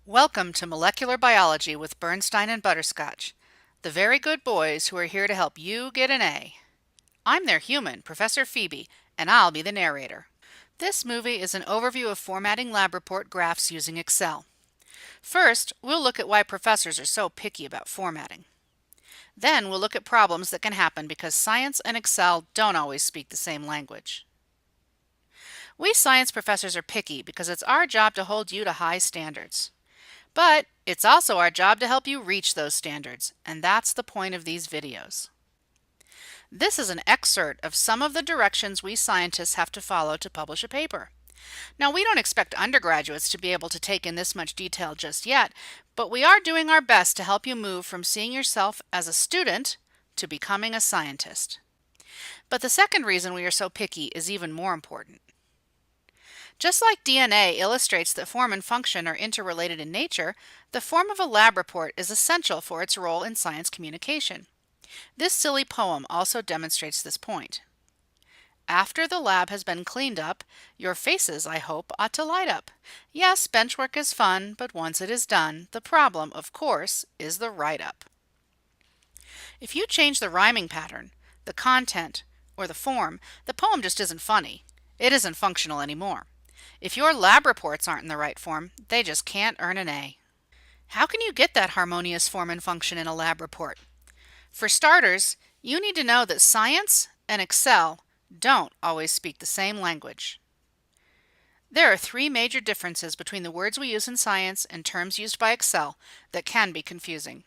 Welcome to Molecular Biology with Bernstein and Butterscotch, the very good boys who are here to help you get an A. I'm their human, Professor Phoebe, and I'll be the narrator. This movie is an overview of formatting lab report graphs using Excel. First, we'll look at why professors are so picky about formatting. Then we'll look at problems that can happen because science and Excel don't always speak the same language. We science professors are picky because it's our job to hold you to high standards. But it's also our job to help you reach those standards, and that's the point of these videos. This is an excerpt of some of the directions we scientists have to follow to publish a paper. Now, we don't expect undergraduates to be able to take in this much detail just yet, but we are doing our best to help you move from seeing yourself as a student to becoming a scientist. But the second reason we are so picky is even more important. Just like DNA illustrates that form and function are interrelated in nature, the form of a lab report is essential for its role in science communication. This silly poem also demonstrates this point. After the lab has been cleaned up, your faces, I hope, ought to light up. Yes, bench work is fun, but once it is done, the problem, of course, is the write-up. If you change the rhyming pattern, the content, or the form, the poem just isn't funny. It isn't functional anymore. If your lab reports aren't in the right form, they just can't earn an A. How can you get that harmonious form and function in a lab report? For starters, you need to know that science and Excel don't always speak the same language. There are three major differences between the words we use in science and terms used by Excel that can be confusing.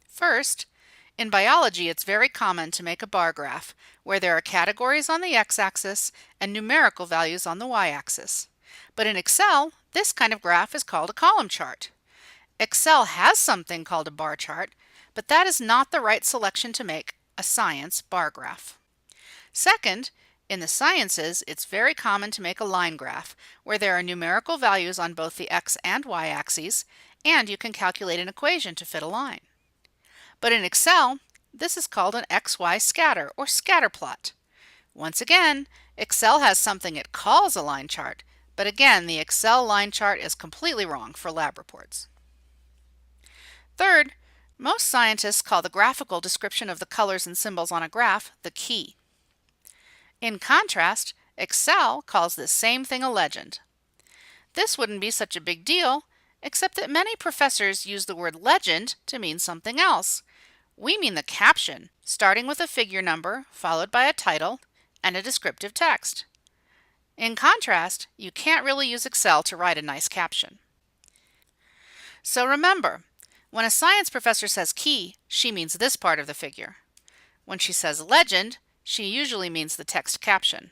First, in biology, it's very common to make a bar graph where there are categories on the x-axis and numerical values on the y-axis. But in Excel, this kind of graph is called a column chart. Excel has something called a bar chart, but that is not the right selection to make a science bar graph. Second, in the sciences, it's very common to make a line graph where there are numerical values on both the x and y axes, and you can calculate an equation to fit a line. But in Excel, this is called an XY scatter or scatter plot. Once again, Excel has something it calls a line chart, but again, the Excel line chart is completely wrong for lab reports. Third, most scientists call the graphical description of the colors and symbols on a graph the key. In contrast, Excel calls this same thing a legend. This wouldn't be such a big deal, except that many professors use the word legend to mean something else. We mean the caption, starting with a figure number, followed by a title, and a descriptive text. In contrast, you can't really use Excel to write a nice caption. So remember, when a science professor says key, she means this part of the figure. When she says legend, she usually means the text caption.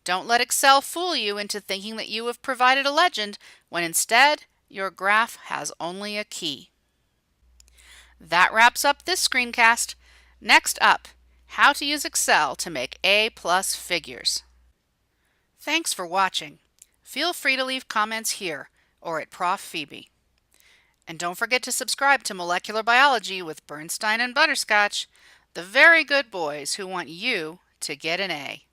Don't let Excel fool you into thinking that you have provided a legend, when instead, your graph has only a key. That wraps up this screencast. Next up, how to use Excel to make A+ figures. Thanks for watching. Feel free to leave comments here or at Prof. Phoebe. And don't forget to subscribe to Molecular Biology with Bernstein and Butterscotch, the very good boys who want you to get an A.